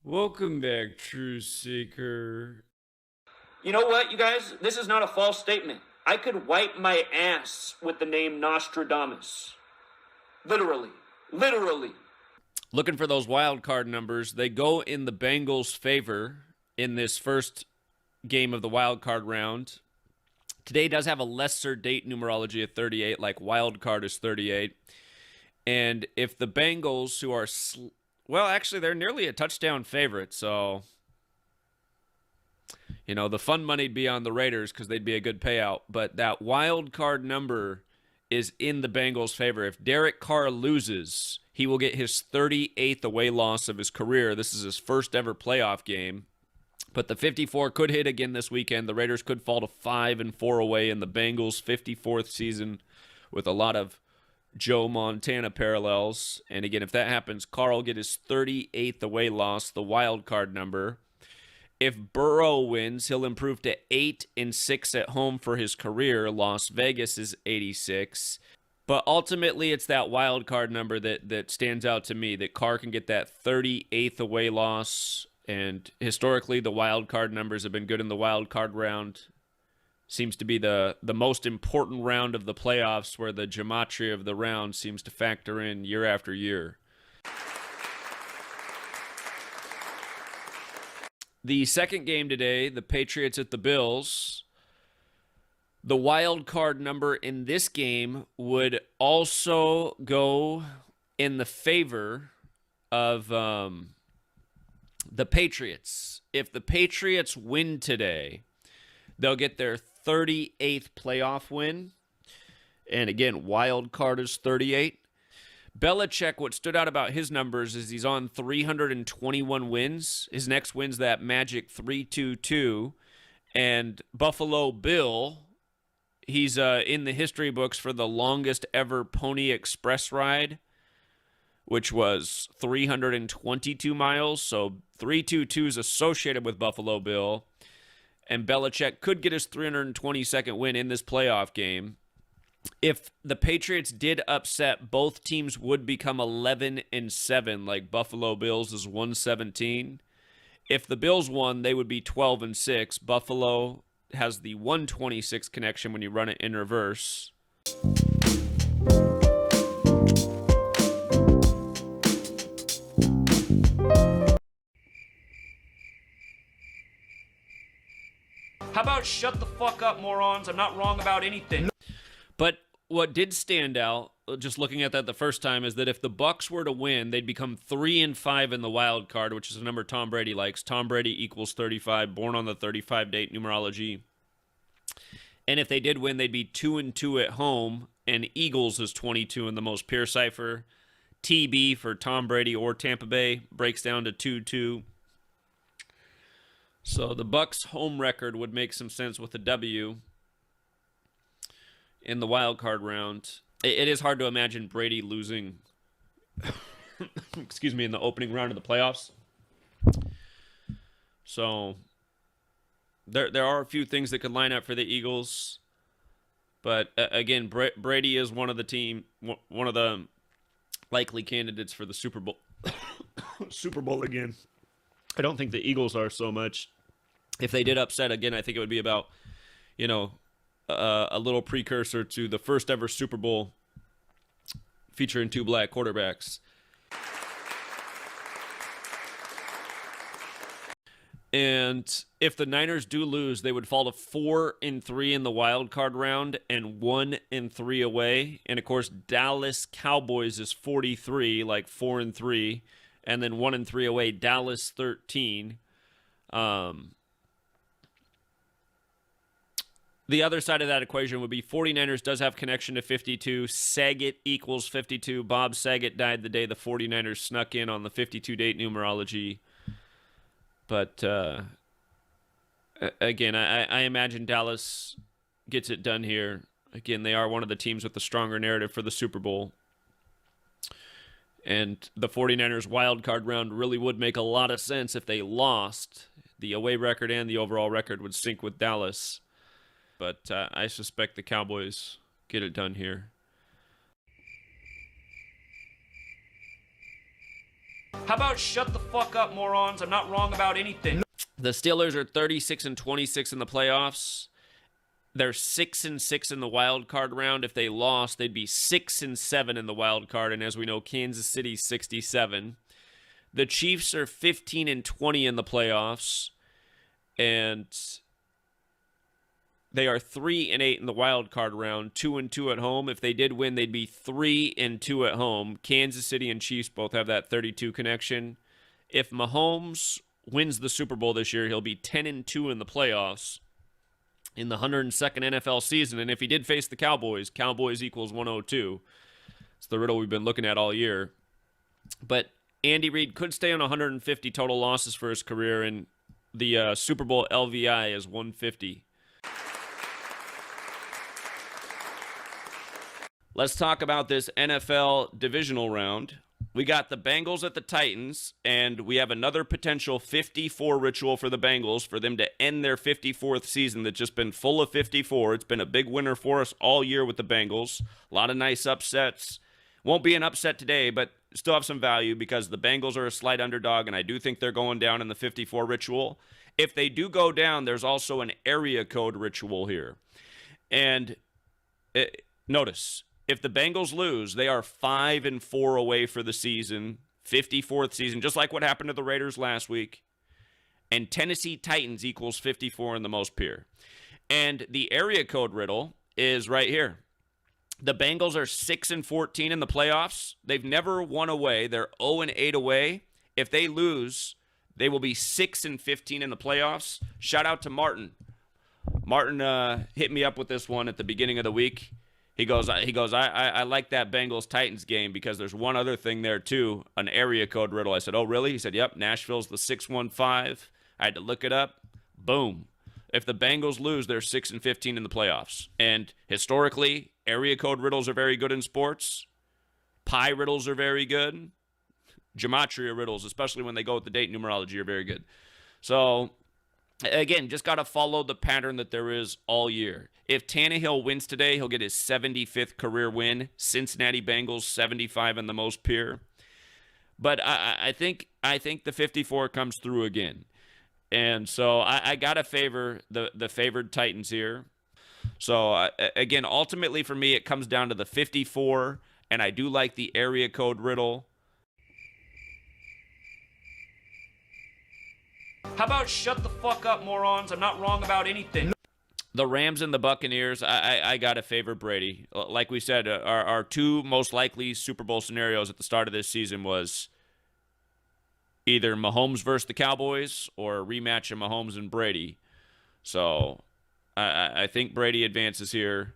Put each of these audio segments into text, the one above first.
Welcome back, Truth Seeker. You know what, you guys? This is not a false statement. I could wipe my ass with the name Nostradamus. Literally. Literally. Looking for those wild card numbers. They go in the Bengals' favor in this first game of the wild card round. Today does have a lesser date numerology of 38, like wild card is 38. And if the Bengals, who are, actually, they're nearly a touchdown favorite, so the fun money'd be on the Raiders because they'd be a good payout. But that wild card number is in the Bengals' favor. If Derek Carr loses, he will get his 38th away loss of his career. This is his first ever playoff game. But the 54 could hit again this weekend. The Raiders could fall to 5-4 away in the Bengals' 54th season with a lot of Joe Montana parallels. And again, if that happens, Carr will get his 38th away loss, the wild card number. If Burrow wins, he'll improve to 8-6 at home for his career. Las Vegas is 86. But ultimately, it's that wild card number that stands out to me, that Carr can get that 38th away loss. And historically, the wild card numbers have been good in the wild card round. Seems to be the most important round of the playoffs, where the gematria of the round seems to factor in year after year. The second game today, the Patriots at the Bills. The wild card number in this game would also go in the favor of the Patriots. If the Patriots win today, they'll get their 38th playoff win. And again, wild card is 38. Belichick, what stood out about his numbers is he's on 321 wins. His next win's that magic 3-2-2. And Buffalo Bill, he's in the history books for the longest ever Pony Express ride, which was 322 miles. So 3-2-2 is associated with Buffalo Bill. And Belichick could get his 322nd win in this playoff game. If the Patriots did upset, both teams would become 11-7, like Buffalo Bills is 117. If the Bills won, they would be 12-6. Buffalo has the 126 connection when you run it in reverse. How about shut the fuck up, morons? I'm not wrong about anything. But what did stand out, just looking at that the first time, is that if the Bucs were to win, they'd become 3-5 in the wild card, which is a number Tom Brady likes. Tom Brady equals 35, born on the 35 date numerology. And if they did win, they'd be 2-2 at home, and Eagles is 22 in the most pure cipher. TB for Tom Brady or Tampa Bay breaks down to 2-2. So the Bucs' home record would make some sense with a W in the wild card round. It is hard to imagine Brady losing in the opening round of the playoffs. So there are a few things that could line up for the Eagles. But again, Brady is one of the likely candidates for the Super Bowl. Super Bowl again. I don't think the Eagles are so much. If they did upset again, I think it would be about, a little precursor to the first ever Super Bowl featuring two black quarterbacks. And if the Niners do lose, they would fall to 4-3 in the wild card round and 1-3 away. And of course, Dallas Cowboys is 43, like 4-3, and then 1-3 away. Dallas 13. The other side of that equation would be 49ers does have connection to 52. Saget equals 52. Bob Saget died the day the 49ers snuck in on the 52 date numerology. But again, I imagine Dallas gets it done here. Again, they are one of the teams with the stronger narrative for the Super Bowl. And the 49ers wild card round really would make a lot of sense if they lost. The away record and the overall record would sync with Dallas. But I suspect the Cowboys get it done here. How about shut the fuck up, morons? I'm not wrong about anything. The Steelers are 36-26 in the playoffs. They're 6-6 in the wild card round. If they lost, they'd be 6-7 in the wild card. And as we know, Kansas City's 67. The Chiefs are 15-20 in the playoffs, and they are 3-8 in the wild card round, 2-2 at home. If they did win, they'd be 3-2 at home. Kansas City and Chiefs both have that 32 connection. If Mahomes wins the Super Bowl this year, he'll be 10-2 in the playoffs in the 102nd NFL season. And if he did face the Cowboys, Cowboys equals 102. It's the riddle we've been looking at all year. But Andy Reid could stay on 150 total losses for his career, and the Super Bowl LVI is 150. Let's talk about this NFL divisional round. We got the Bengals at the Titans, and we have another potential 54 ritual for the Bengals for them to end their 54th season that's just been full of 54. It's been a big winner for us all year with the Bengals. A lot of nice upsets. Won't be an upset today, but still have some value because the Bengals are a slight underdog, and I do think they're going down in the 54 ritual. If they do go down, there's also an area code ritual here. And notice, if the Bengals lose, they are 5-4 away for the season, 54th season, just like what happened to the Raiders last week. And Tennessee Titans equals 54 in the most pure. And the area code riddle is right here. The Bengals are 6-14 in the playoffs. They've never won away. They're 0-8 away. If they lose, they will be 6-15 in the playoffs. Shout out to Martin. Martin hit me up with this one at the beginning of the week. He goes, I like that Bengals-Titans game because there's one other thing there, too, an area code riddle. I said, oh, really? He said, yep, Nashville's the 615. I had to look it up. Boom. If the Bengals lose, they're 6-15 in the playoffs. And historically, area code riddles are very good in sports. Pi riddles are very good. Gematria riddles, especially when they go with the date numerology, are very good. So, again, just got to follow the pattern that there is all year. If Tannehill wins today, he'll get his 75th career win. Cincinnati Bengals, 75 in the most pure. But I think the 54 comes through again. And so I got to favor the favored Titans here. So, again, ultimately for me, it comes down to the 54, and I do like the area code riddle. How about shut the fuck up, morons? I'm not wrong about anything. The Rams and the Buccaneers, I got to favor Brady. Like we said, our two most likely Super Bowl scenarios at the start of this season was either Mahomes versus the Cowboys or a rematch of Mahomes and Brady. So I think Brady advances here,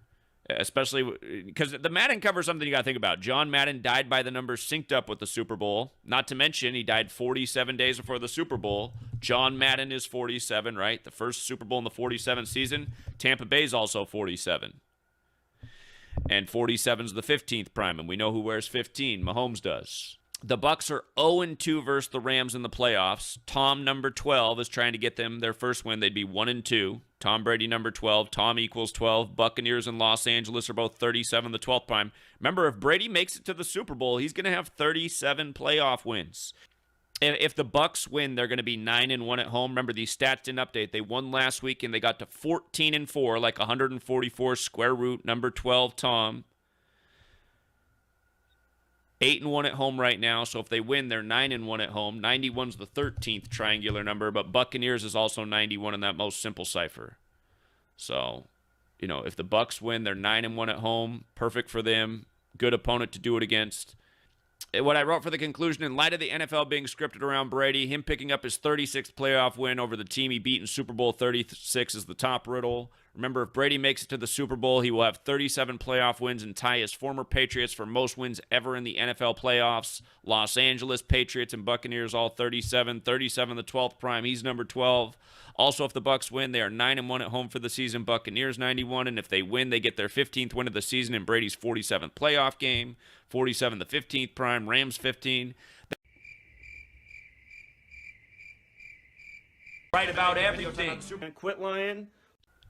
especially because the Madden covers something you got to think about. John Madden died by the numbers synced up with the Super Bowl. Not to mention, he died 47 days before the Super Bowl. John Madden is 47, right? The first Super Bowl in the 47th season. Tampa Bay's also 47. And 47 is the 15th prime, and we know who wears 15. Mahomes does. The Bucs are 0-2 versus the Rams in the playoffs. Tom, number 12, is trying to get them their first win. They'd be 1-2. Tom Brady, number 12. Tom equals 12. Buccaneers and Los Angeles are both 37, the 12th prime. Remember, if Brady makes it to the Super Bowl, he's going to have 37 playoff wins. If the Bucs win, they're going to be 9-1 at home. Remember, these stats didn't update. They won last week, and they got to 14-4, like 144 square root, number 12, Tom. 8-1 at home right now, so if they win, they're 9-1 at home. 91's the 13th triangular number, but Buccaneers is also 91 in that most simple cipher. So, if the Bucs win, they're 9-1 at home. Perfect for them. Good opponent to do it against. What I wrote for the conclusion, in light of the NFL being scripted around Brady, him picking up his 36th playoff win over the team he beat in Super Bowl 36 is the top riddle. Remember, if Brady makes it to the Super Bowl, he will have 37 playoff wins and tie his former Patriots for most wins ever in the NFL playoffs. Los Angeles, Patriots, and Buccaneers all 37. 37 the 12th prime. He's number 12. Also, if the Bucs win, they are 9-1 at home for the season. Buccaneers 91, and if they win, they get their 15th win of the season in Brady's 47th playoff game. 47 the 15th prime. Rams 15. Right about everything. Quit lying.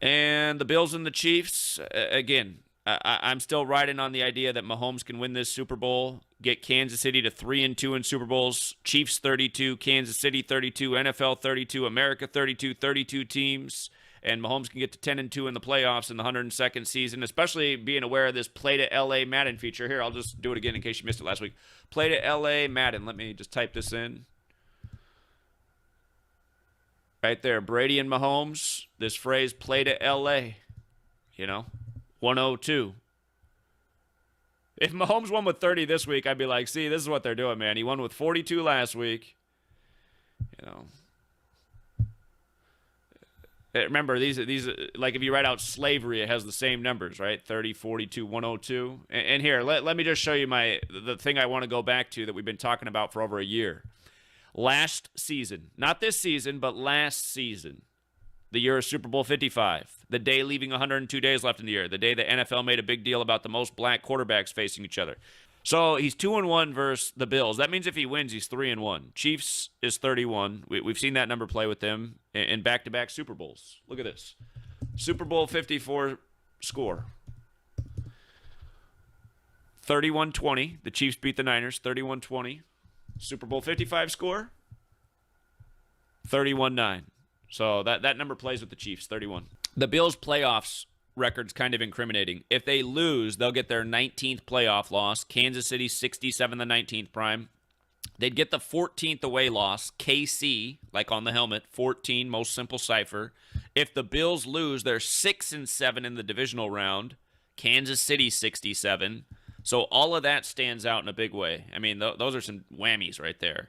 And the Bills and the Chiefs, again, I'm still riding on the idea that Mahomes can win this Super Bowl, get Kansas City to 3-2 in Super Bowls, Chiefs 32, Kansas City 32, NFL 32, America 32, 32 teams, and Mahomes can get to 10-2 in the playoffs in the 102nd season, especially being aware of this Play to LA Madden feature. Here, I'll just do it again in case you missed it last week. Play to LA Madden. Let me just type this in. Right there, Brady and Mahomes, this phrase, play to LA, 102. If Mahomes won with 30 this week, I'd be like, see, this is what they're doing, man. He won with 42 last week. Remember, these like if you write out slavery, it has the same numbers, right? 30, 42, 102. And here, let me just show you the thing I want to go back to that we've been talking about for over a year. Last season, not this season, but last season, the year of Super Bowl 55, the day leaving 102 days left in the year, the day the NFL made a big deal about the most black quarterbacks facing each other. So he's 2-1 versus the Bills. That means if he wins, he's 3-1. Chiefs is 31. We've seen that number play with them in back-to-back Super Bowls. Look at this. Super Bowl 54 score. 31-20. The Chiefs beat the Niners, 31-20. Super Bowl 55 score, 31-9. So that number plays with the Chiefs, 31. The Bills' playoffs record's kind of incriminating. If they lose, they'll get their 19th playoff loss. Kansas City, 67, the 19th prime. They'd get the 14th away loss. KC, like on the helmet, 14, most simple cipher. If the Bills lose, they're 6-7 in the divisional round. Kansas City, 67. So all of that stands out in a big way. I mean, those are some whammies right there.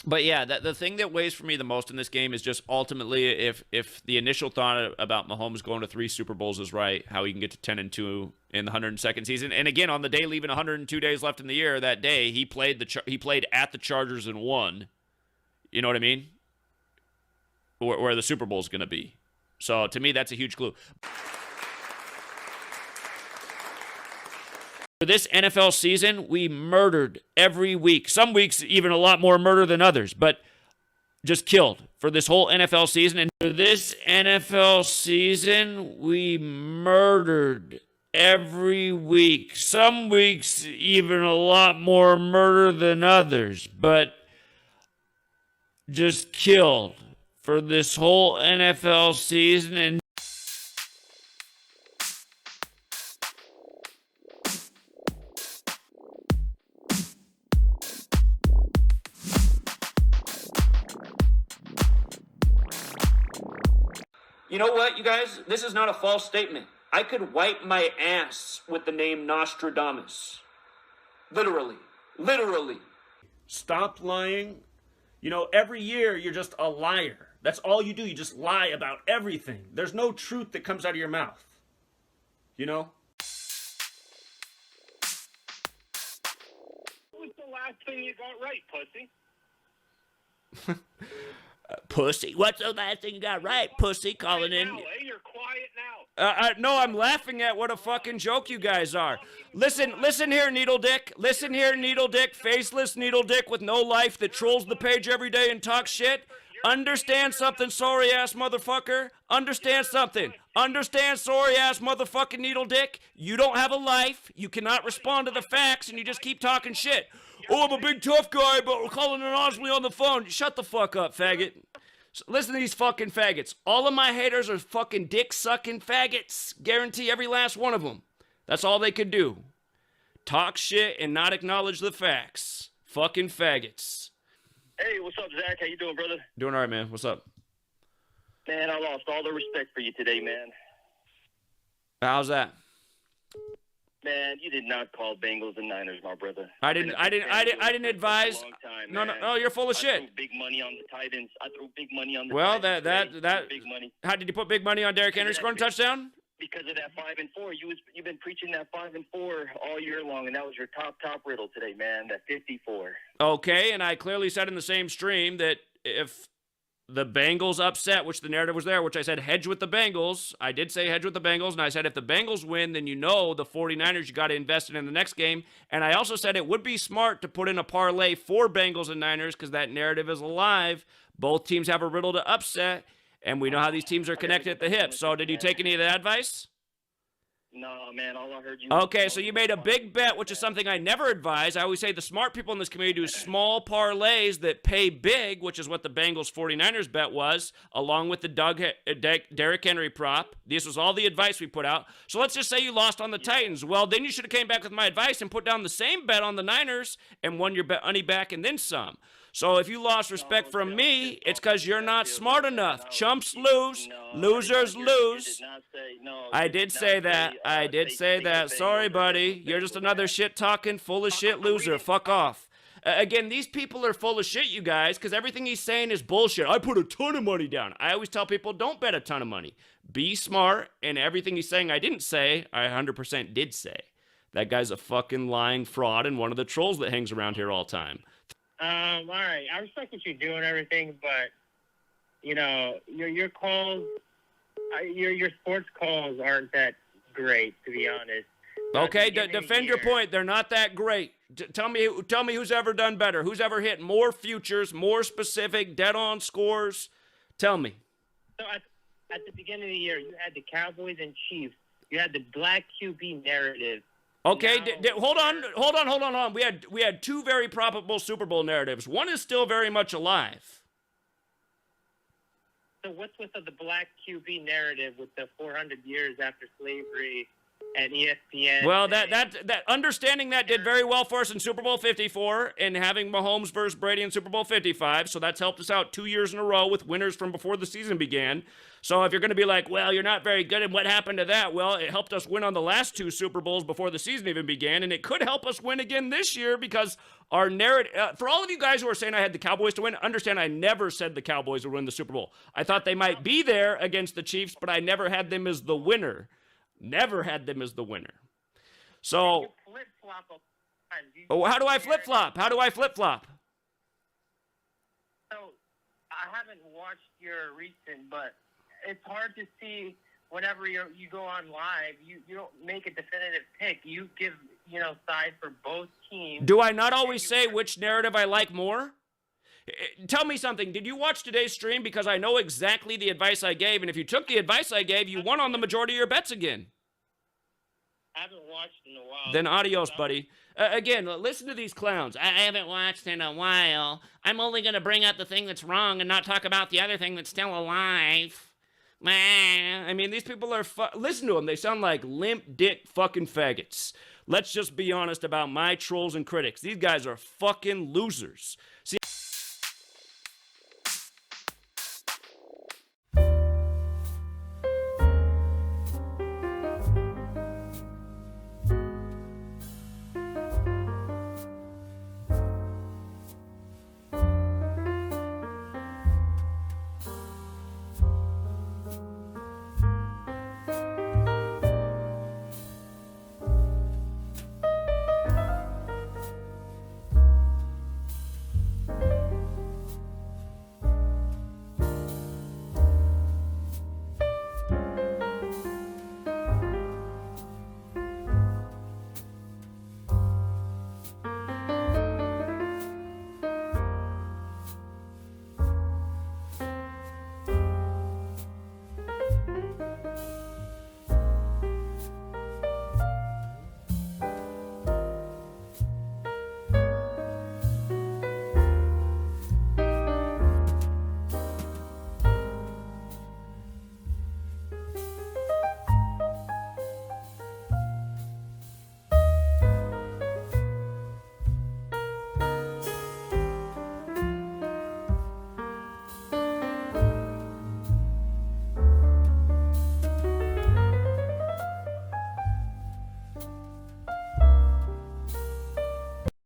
But yeah, the thing that weighs for me the most in this game is just ultimately if the initial thought about Mahomes going to 3 Super Bowls is right, how he can get to 10-2 in the 102nd season. And again, on the day leaving 102 days left in the year, that day he played at the Chargers and won. You know what I mean? Where the Super Bowl is going to be. So to me, that's a huge clue. For this NFL season, we murdered every week. Some weeks, even a lot more murder than others, but just killed for this whole NFL season. And for this NFL season, we murdered every week. Some weeks, even a lot more murder than others, but just killed for this whole NFL season. And You know what, you guys? This is not a false statement. I could wipe my ass with the name Nostradamus. Literally. Literally. Stop lying. Every year you're just a liar. That's all you do. You just lie about everything. There's no truth that comes out of your mouth. What was the last thing you got right, pussy? Pussy. What's the last thing you got right, pussy? Calling in. Now, you're quiet now. No, I'm laughing at what a fucking joke you guys are. Listen here, needle dick. Listen here, needle dick. Faceless needle dick with no life that trolls the page every day and talks shit. Understand something, sorry ass motherfucker. Understand something. Understand, sorry ass motherfucking needle dick. You don't have a life. You cannot respond to the facts, and you just keep talking shit. Oh, I'm a big tough guy, but we're calling anonymously on the phone. Shut the fuck up, faggot. Listen to these fucking faggots. All of my haters are fucking dick-sucking faggots. Guarantee every last one of them. That's all they could do. Talk shit and not acknowledge the facts. Fucking faggots. Hey, what's up, Zach? How you doing, brother? Doing all right, man. What's up? Man, I lost all the respect for you today, man. How's that? Man, you did not call Bengals and Niners, my brother. I didn't advise. For a long time, No, man. you're full of I shit. threw big money on the Titans. I threw big money on the Well, Titans. that Big money. How did you put big money on Derrick Henry scoring a touchdown? Because of that 5-4. You've been preaching that 5-4 all year long, and that was your top riddle today, man. That 54. Okay, and I clearly said in the same stream that if the Bengals upset, which the narrative was there, which I said hedge with the Bengals. I did say hedge with the Bengals, and I said if the Bengals win, then the 49ers you got to invest in the next game. And I also said it would be smart to put in a parlay for Bengals and Niners because that narrative is alive. Both teams have a riddle to upset, and we know how these teams are connected at the hip. So did you take any of that advice? No, man, all I heard you. Okay, so you made a big bet, which is something I never advise. I always say the smart people in this community do small parlays that pay big, which is what the Bengals 49ers bet was, along with the Derrick Henry prop. This was all the advice we put out. So let's just say you lost on the Titans. Well, then you should have came back with my advice and put down the same bet on the Niners and won your money back and then some. So if you lost respect from me, it's because you're not smart enough. Chumps lose, losers lose. I did say that. I did say that. Sorry, buddy. You're just another shit-talking, full of shit loser. Fuck off. Again, these people are full of shit, you guys, because everything he's saying is bullshit. I put a ton of money down. I always tell people, don't bet a ton of money. Be smart, and everything he's saying I didn't say, I 100% did say. That guy's a fucking lying fraud and one of the trolls that hangs around here all the time. All right. I respect what you do and everything, but you know, your calls, your sports calls aren't that great, to be honest. Okay, defend your point. They're not that great. Tell me who's ever done better. Who's ever hit more futures, more specific, dead-on scores? Tell me. So at the beginning of the year, you had the Cowboys and Chiefs. You had the black QB narrative. Okay, hold on. We had two very probable Super Bowl narratives. One is still very much alive. So what's with the black QB narrative with the 400 years after slavery and ESPN? Well, that understanding that did very well for us in Super Bowl 54 and having Mahomes versus Brady in Super Bowl 55. So that's helped us out 2 years in a row with winners from before the season began. So if you're going to be like, well, you're not very good, and what happened to that? Well, it helped us win on the last two Super Bowls before the season even began, and it could help us win again this year because our narrative, for all of you guys who are saying I had the Cowboys to win, understand I never said the Cowboys would win the Super Bowl. I thought they might be there against the Chiefs, but I never had them as the winner. Never had them as the winner. So, how do I flip-flop? So, I haven't watched your recent, but it's hard to see whenever you go on live, you don't make a definitive pick. You give, sides for both teams. Do I not always say which narrative I like more? Tell me something. Did you watch today's stream? Because I know exactly the advice I gave, and if you took the advice I gave, you won on the majority of your bets again. I haven't watched in a while. Then adios, buddy. Again, listen to these clowns. I haven't watched in a while. I'm only going to bring up the thing that's wrong and not talk about the other thing that's still alive. I mean, these people are... Listen to them. They sound like limp dick fucking faggots. Let's just be honest about my trolls and critics. These guys are fucking losers. See...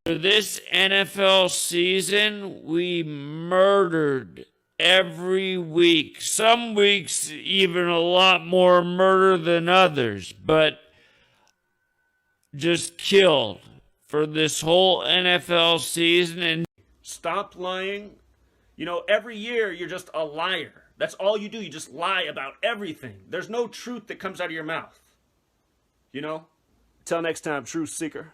This NFL season, we murdered every week. Some weeks, even a lot more murder than others, but just killed for this whole NFL season. And stop lying. Every year, you're just a liar. That's all you do. You just lie about everything. There's no truth that comes out of your mouth. Till next time, truth seeker.